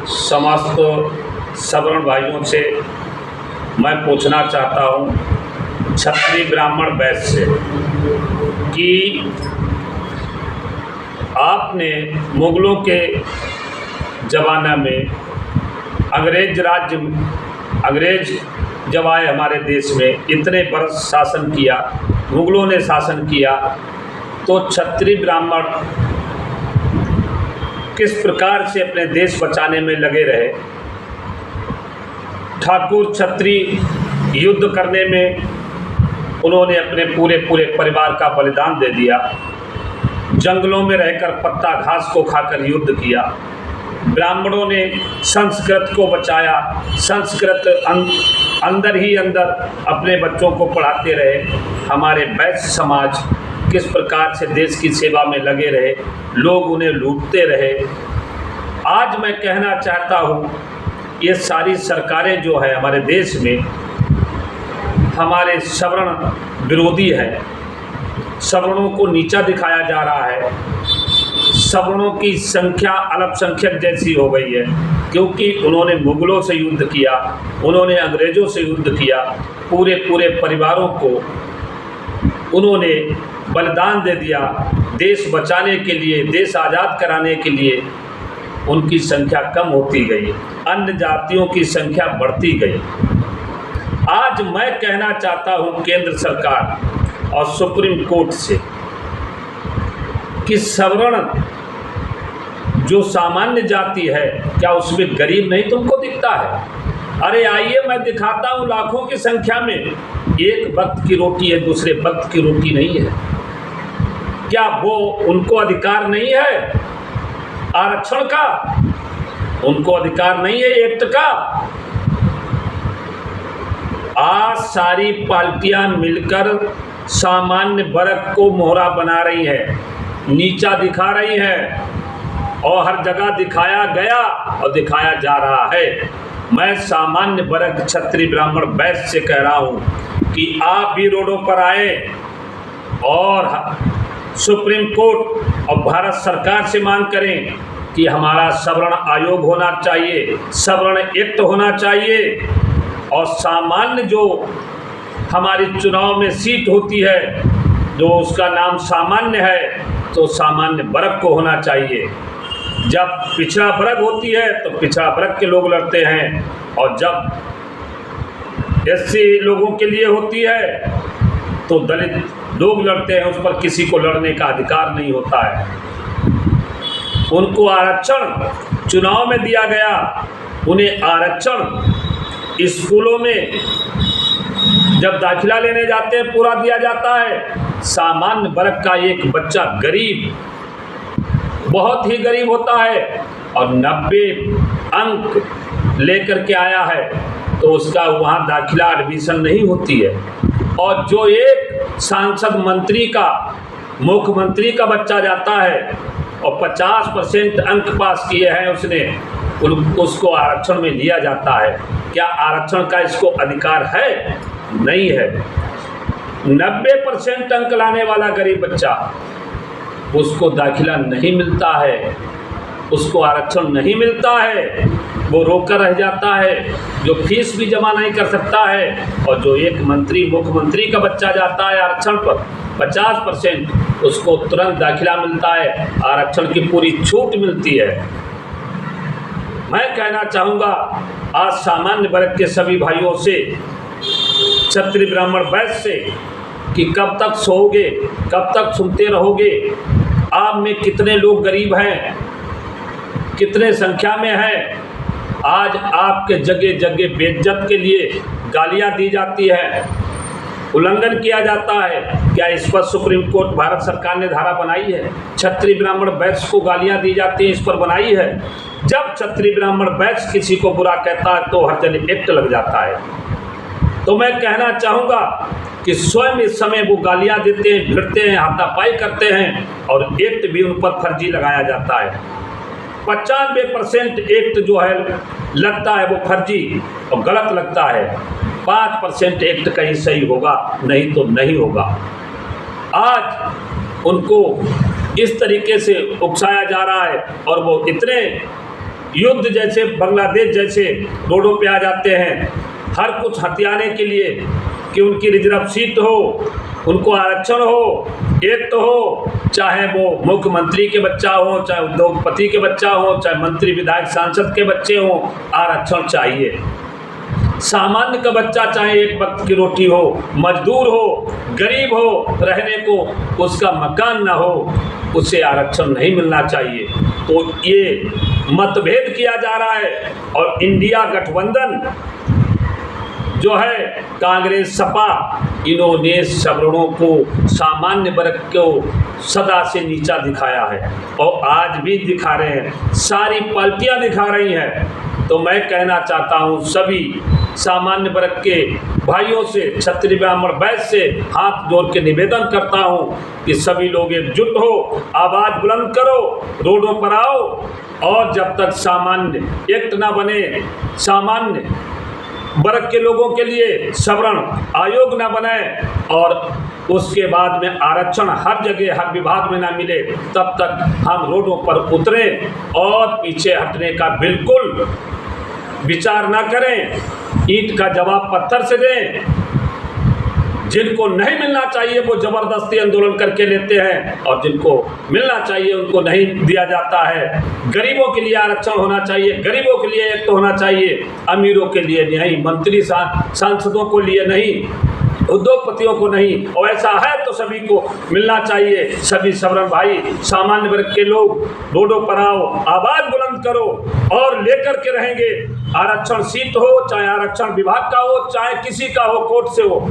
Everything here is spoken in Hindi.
समस्त सवर्ण भाइयों से मैं पूछना चाहता हूँ, क्षत्रिय ब्राह्मण वैश्य से, कि आपने मुगलों के ज़माना में अंग्रेज जब आए हमारे देश में, इतने बरस शासन किया, मुगलों ने शासन किया, तो क्षत्रिय ब्राह्मण किस प्रकार से अपने देश बचाने में लगे रहे। ठाकुर क्षत्रिय युद्ध करने में उन्होंने अपने पूरे परिवार का बलिदान दे दिया। जंगलों में रहकर पत्ता घास को खाकर युद्ध किया। ब्राह्मणों ने संस्कृत को बचाया। संस्कृत अंदर ही अंदर अपने बच्चों को पढ़ाते रहे। हमारे वैश्य समाज किस प्रकार से देश की सेवा में लगे रहे, लोग उन्हें लूटते रहे। आज मैं कहना चाहता हूँ, ये सारी सरकारें जो है हमारे देश में, हमारे सवर्ण विरोधी है। सवर्णों को नीचा दिखाया जा रहा है। सवर्णों की संख्या अल्पसंख्यक जैसी हो गई है, क्योंकि उन्होंने मुगलों से युद्ध किया, उन्होंने अंग्रेज़ों से युद्ध किया, पूरे परिवारों को उन्होंने बलिदान दे दिया। देश बचाने के लिए, देश आज़ाद कराने के लिए उनकी संख्या कम होती गई, अन्य जातियों की संख्या बढ़ती गई। आज मैं कहना चाहता हूं केंद्र सरकार और सुप्रीम कोर्ट से कि सवर्ण जो सामान्य जाति है, क्या उसमें गरीब नहीं तुमको दिखता है? अरे आइए, मैं दिखाता हूं लाखों की संख्या में एक वक्त की रोटी है, दूसरे वक्त की रोटी नहीं है। क्या वो उनको अधिकार नहीं है आरक्षण का? उनको अधिकार नहीं है एक्ट का? आज सारी पार्टियां मिलकर सामान्य वर्ग को मोहरा बना रही है, नीचा दिखा रही है, और हर जगह दिखाया गया और दिखाया जा रहा है। मैं सामान्य वर्ग क्षत्रिय ब्राह्मण वैश्य से कह रहा हूं कि आप भी रोडों पर आए और सुप्रीम कोर्ट और भारत सरकार से मांग करें कि हमारा सवर्ण आयोग होना चाहिए, सवर्ण एक्ट होना चाहिए, और सामान्य जो हमारी चुनाव में सीट होती है, जो उसका नाम सामान्य है, तो सामान्य वर्ग को होना चाहिए। जब पिछड़ा वर्ग होती है तो पिछड़ा वर्ग के लोग लड़ते हैं, और जब एससी लोगों के लिए होती है तो दलित लोग लड़ते हैं। उस पर किसी को लड़ने का अधिकार नहीं होता है। उनको आरक्षण चुनाव में दिया गया, उन्हें आरक्षण स्कूलों में जब दाखिला लेने जाते हैं पूरा दिया जाता है। सामान्य वर्ग का एक बच्चा गरीब, बहुत ही गरीब होता है, और 90 अंक लेकर के आया है तो उसका वहाँ दाखिला एडमिशन नहीं होती है। और जो एक सांसद मंत्री का, मुख्यमंत्री का बच्चा जाता है और 50% अंक पास किए हैं उसने, उसको आरक्षण में लिया जाता है। क्या आरक्षण का इसको अधिकार है? नहीं है। 90% अंक लाने वाला गरीब बच्चा, उसको दाखिला नहीं मिलता है, उसको आरक्षण नहीं मिलता है, वो रोकर रह जाता है, जो फीस भी जमा नहीं कर सकता है। और जो एक मंत्री, मुख्यमंत्री का बच्चा जाता है आरक्षण पर 50%, उसको तुरंत दाखिला मिलता है, आरक्षण की पूरी छूट मिलती है। मैं कहना चाहूँगा आज सामान्य वर्ग के सभी भाइयों से, क्षत्रिय ब्राह्मण वैश्य से, कि कब तक सोओगे, कब तक सुनते रहोगे? आप में कितने लोग गरीब हैं, कितने संख्या में हैं? आज आपके जगह जगह बेइज्जत के लिए गालियां दी जाती है, उल्लंघन किया जाता है। क्या इस पर सुप्रीम कोर्ट, भारत सरकार ने धारा बनाई है? क्षत्रिय ब्राह्मण वैश्य को गालियां दी जाती हैं, इस पर बनाई है? जब क्षत्रिय ब्राह्मण वैश्य किसी को बुरा कहता है तो हर जगह एक्ट लग जाता है। तो मैं कहना चाहूँगा कि स्वयं इस समय वो गालियां देते हैं, भिड़ते हैं, हाथापाई करते हैं, और एक्ट भी उन पर फर्जी लगाया जाता है। 95% एक्ट जो है लगता है वो फर्जी और गलत लगता है। 5% एक्ट कहीं सही होगा, नहीं तो नहीं होगा। आज उनको इस तरीके से उकसाया जा रहा है और वो इतने युद्ध जैसे बांग्लादेश जैसे रोडों पे आ जाते हैं, हर कुछ हथियाने के लिए कि उनकी रिजर्व सीट हो, उनको आरक्षण हो, एक तो हो, चाहे वो मुख्यमंत्री के बच्चा हो, चाहे उद्योगपति के बच्चा हो, चाहे मंत्री विधायक सांसद के बच्चे हों, आरक्षण चाहिए। सामान्य का बच्चा चाहे एक वक्त की रोटी हो, मजदूर हो, गरीब हो, रहने को उसका मकान ना हो, उसे आरक्षण नहीं मिलना चाहिए। तो ये मतभेद किया जा रहा है और इंडिया गठबंधन जो है कांग्रेस सपा, इन्होंने सवर्णों को, सामान्य वर्ग को सदा से नीचा दिखाया है और आज भी दिखा रहे हैं, सारी पार्टियां दिखा रही हैं। तो मैं कहना चाहता हूं सभी सामान्य वर्ग के भाइयों से, क्षत्रिय ब्राह्मण वैश्य से हाथ जोड़ के निवेदन करता हूं कि सभी लोग एकजुट हो, आवाज़ बुलंद करो, रोडों पर आओ और जब तक सामान्य एक्ट ना बने, सामान्य वर्ग के लोगों के लिए सवर्ण आयोग ना बने और उसके बाद में आरक्षण हर जगह हर विभाग में ना मिले, तब तक हम रोडों पर उतरें और पीछे हटने का बिल्कुल विचार ना करें। ईंट का जवाब पत्थर से दें। जिनको नहीं मिलना चाहिए वो ज़बरदस्ती आंदोलन करके लेते हैं और जिनको मिलना चाहिए उनको नहीं दिया जाता है। गरीबों के लिए आरक्षण होना चाहिए, गरीबों के लिए एक तो होना चाहिए, अमीरों के लिए नहीं, मंत्री सांसदों को लिए नहीं, उद्योगपतियों को नहीं। और ऐसा है तो सभी को मिलना चाहिए। सभी सवर्ण भाई, सामान्य वर्ग के लोग रोडों पर आओ, आवाज़ बुलंद करो और लेकर के रहेंगे। आरक्षण सीट हो, चाहे आरक्षण विभाग का हो, चाहे किसी का हो, कोर्ट से हो।